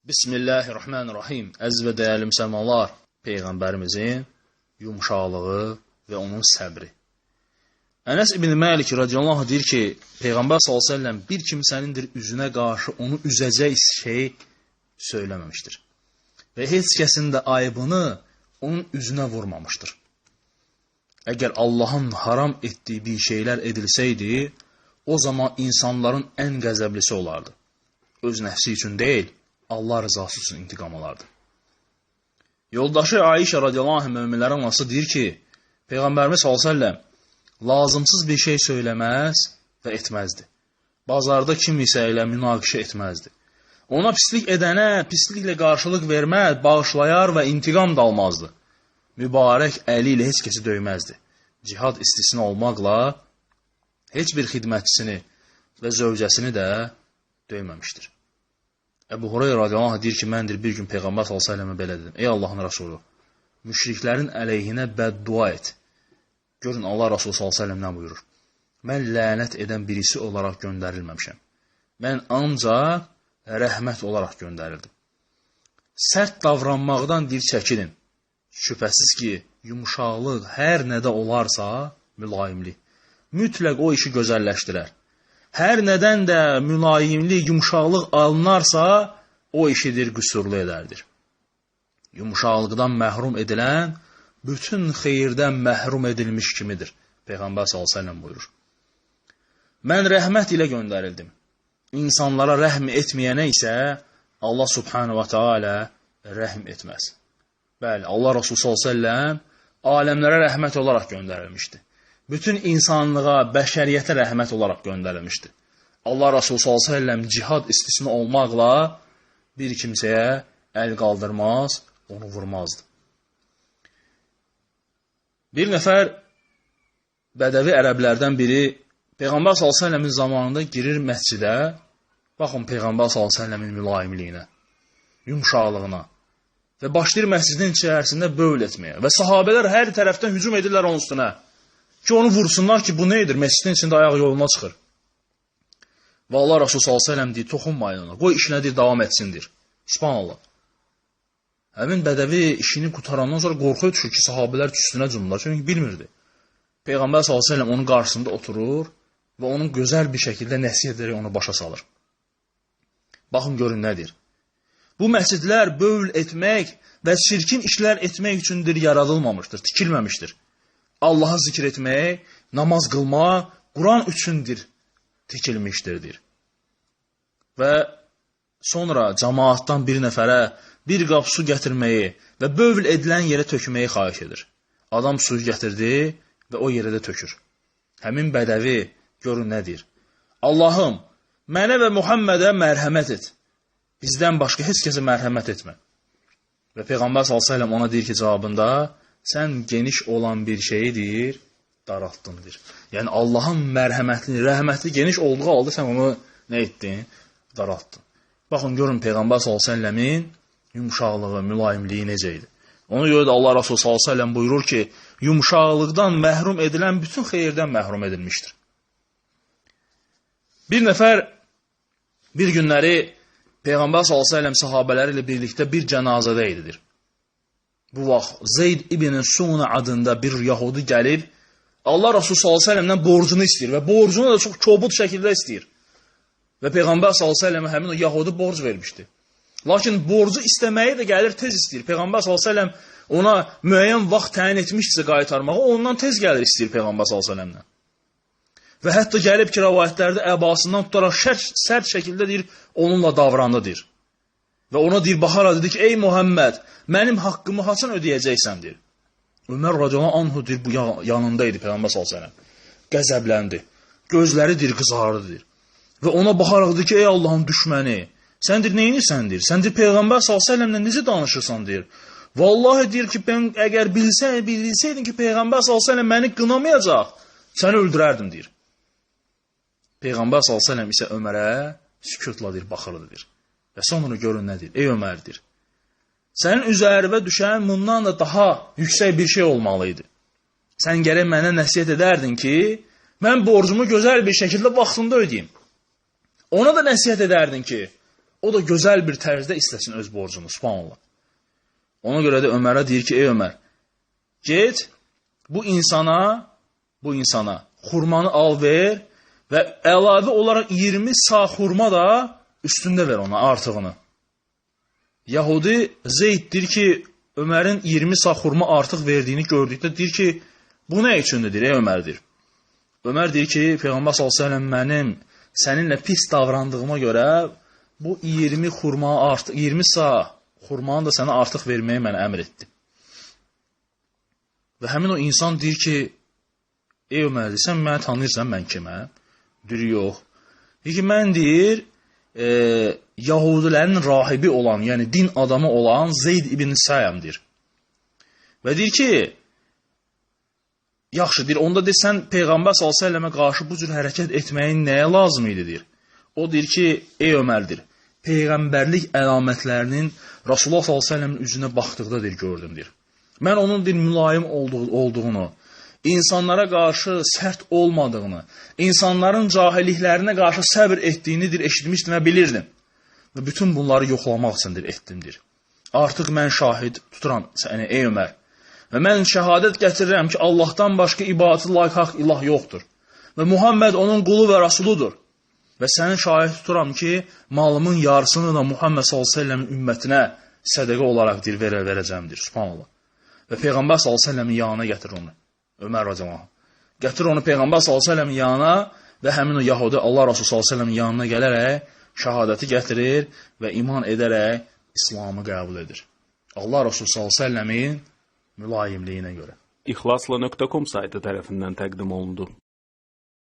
Bismillahirrahmanirrahim. Əziz və dəyərli müsəlmanlar, Peyğəmbərimizin yumşaqlığı və onun səbri. Ənəs ibn Məlik radiyallahu anh deyir ki, Peyğəmbər s.ə.v bir kimsənindir üzünə qarşı onu üzəcək şey söyləməmişdir. Və heç kəsin də ayıbını onun üzünə vurmamışdır. Əgər Allahın haram etdiyi bir şeylər edilsəydi, o zaman insanların ən qəzəblisi olardı. Öz nəfsi üçün deyil, Allah rızası üçün intiqam alardı. Yoldaşı Ayşə radiyallahu anh möminlərə anası deyir ki, Peyğəmbərimiz s.ə.v lazımsız bir şey söyləməz və etməzdi. Bazarda kimisə ilə münaqişə etməzdi. Ona pislik edənə pisliklə qarşılıq verməz, bağışlayar və intiqam da almazdı. Mübarək əli ilə heç kəsi döyməzdi. Cihad istisna olmaqla heç bir xidmətçisini və zövcəsini də döyməmişdir. Əbu Hureyra radiyallahu anh deyir ki, məndir bir gün Peyğəmbər s.ə.və belə dedim. Ey Allahın Rasulü, müşriklərin əleyhinə bəddua et. Görün, Allah Rasulü s.ə.v nə buyurur? Mən lənət edən birisi olaraq göndərilməmişəm. Mən ancaq rəhmət olaraq göndərildim. Sərt davranmaqdan dil çəkilin. Şübhəsiz ki, yumşaqlıq hər nədə olarsa, mülayimlik. Mütləq o işi gözəlləşdirər. Hər nədən də mülayimlik, yumşaqlıq alınarsa, o işidir, qüsurlu edərdir. Yumşaqlıqdan məhrum edilən, bütün xeyirdən məhrum edilmiş kimidir. Peyğəmbər s.ə.v buyurur. Mən rəhmət ilə göndərildim. İnsanlara rəhm etməyənə isə Allah subhanahu wa ta'ala rəhm etməz. Bəli, Allah Rasulü s.ə.v aləmlərə rəhmət olaraq göndərilmişdi. Bütün insanlığa, bəşəriyyətə rəhmət olaraq göndərilmişdi. Allah Rasulü s.ə.v cihad istisna olmaqla bir kimsəyə əl qaldırmaz, onu vurmazdı. Bir nəfər bədəvi ərəblərdən biri Peyğəmbər s.ə.v-in zamanında girir məscidə, baxın Peyğəmbər s.ə.v-in mülayimliyinə, yumşaqlığına və başlayır məscidin içərisində böyül etməyə və sahabələr hər tərəfdən hücum edirlər onun üstünə. Ki, onu vursunlar ki, bu neydir? Məscidin içində ayaq yoluna çıxır. Və Allah Rasulü s.ə.v deyir, toxunmayın ona. Qoy işinədir, davam etsindir. İspanallah. Həmin bədəvi işini qutarandan sonra qorxuya düşür ki, sahabələr üstünə cümlər. Çünki bilmirdi. Peyğəmbər s.ə.v onun qarşısında oturur və onun gözəl bir şəkildə nəsihət edərək onu başa salır. Baxın, görün nədir? Bu məscidlər böyül etmək və çirkin işlər etmək üçündür yaradılmamışdır, tikilməmişdir. Allahı zikr etmək, namaz qılmaq, Quran üçündür, tikilmişdir. Və sonra cəmaatdan bir nəfərə bir qap su gətirməyi və bövl edilən yerə tökməyi xahiş edir. Adam suyu gətirdi və o yerə də tökür. Həmin bədəvi görün nədir? Allahım, mənə və Muhammədə mərhəmət et. Bizdən başqa heç kəsə mərhəmət etmə. Və Peyğəmbər s.ə.v ona deyir ki, cavabında, sən geniş olan bir şeyidir, daraltdındır. Yəni, Allahın mərhəmətli, rəhmətli geniş olduğu halda sən onu nə etdin? Daraltdın. Baxın, görün Peyğəmbər s.ə.v-in yumşaqlığı, mülayimliyi necə idi? Ona görə də Allah Rasulü s.ə.v buyurur ki, yumşaqlıqdan məhrum edilən bütün xeyirdən məhrum edilmişdir. Bir nəfər bir günləri Peyğəmbər s.ə.v sahabələri ilə birlikdə bir cənazədə ididir. Bu vaxt Zeyd ibn Suna adında bir yahudi gəlib, Allah Rasulü s.ə.v-dən borcunu istəyir və borcunu da çox kobud şəkildə istəyir. Və Peyğəmbər s.ə.v həmin o yahudi borc vermişdi. Lakin borcu istəməyi də gəlir tez istəyir. Peyğəmbər s.ə.v ona müəyyən vaxt təyin etmişsə qaytarmağı, ondan tez gəlir istəyir Peyğəmbər s.ə.v-dən. Və hətta gəlib ki, rəvayətlərdə əbasından tutaraq sərt şəkildə deyir, onunla davrandı deyir. Və ona deyir, baxaraq dedi ki, ey Muhammed, mənim haqqımı haçan ödəyəcəksən deyir. Ömər radiyallahu anhu deyir, bu yanındaydı Peyğəmbər s.ə.v. Qəzəbləndi. Gözləri deyir, qızardı deyir. Və ona baxaraq deyir ki, ey Allahın düşməni, sən deyir, neyinirsən deyir? Sən deyir, Peyğəmbər s.ə.v-lə necə danışırsan deyir. Vallahi deyir ki, mən əgər bilsəydin ki, Peyğəmbər s.ə.v məni qınamayacaq, səni öldürərdim deyir. Peyğəmbər s.ə.v isə Ömərə sükutla deyir, baxırdı deyir. Və sonra görün nədir? Ey Ömərdir, sənin üzərivə düşən bundan da daha yüksək bir şey olmalıydı. Sən gərək mənə nəsiyyət edərdin ki, mən borcumu gözəl bir şəkildə vaxtında ödəyim. Ona da nəsiyyət edərdin ki, o da gözəl bir tərzdə istəsin öz borcunu, subhanallah. Ona görə də Ömərə deyir ki, ey Ömər, get bu insana xurmanı al ver və əlavə olaraq 20 sağ xurma da üstündə ver ona artığını. Yahudi Zeyddir ki, Ömərin 20 sağ xurma artıq verdiyini gördükdə deyir ki, bu nə üçündür, ey Ömərdir. Ömər deyir ki, Peyğəmbər s.ə.v mənim səninlə pis davrandığıma görə bu 20 sağ xurmanı da sənə artıq verməyə mənə əmr etdi. Və həmin o insan deyir ki, ey Ömər, sən məni tanıyırsan, mən kiməm? Deyir, yox. Deyir ki, mən deyir, Yahudilərin rahibi olan, yəni din adamı olan Zeyd ibn Səyəmdir. Və deyir ki, yaxşı, deyir, onda deyir, sən Peyğəmbər s.ə.və qarşı bu cür hərəkət etməyin nəyə lazım idi, deyir. O deyir ki, ey Ömərdir, Peyğəmbərlik əlamətlərinin Rasulullah s.ə.v-in üzünə baxdıqda deyir, gördüm, deyir. Mən onun deyir, mülayim olduğunu, insanlara qarşı sərt olmadığını, insanların cahilliklərinə qarşı səbr etdiyini deyir, eşitmişdim və bilirdim. Və bütün bunları yoxlamaq üçün deyir, etdimdir. Artıq mən şahid tuturam səni, ey Ömər. Və mən şəhadət gətirirəm ki, Allahdan başqa ibadətə layiq haqq ilah yoxdur. Və Muhammed onun qulu və rasuludur. Və səni şahid tuturam ki, malımın yarısını da Muhammed s.ə.v-in ümmətinə sədəqə olaraq deyir, verəcəmdir. Subhanallah. Və Peyğəmbər s.ə.v-in yanına gətirir onu. Ömər radiyallahu anh. Gətirir onu Peyğəmbər s.ə.v-in yanına və həmin o Yahudi Allah Rasulü s.ə.v-in yanına gələrək şəhadəti gətirir və iman edərək İslamı qəbul edir. Allah Rasulü s.ə.v-in mülayimliyinə görə. İxlasla.com saytı tərəfindən təqdim olundu.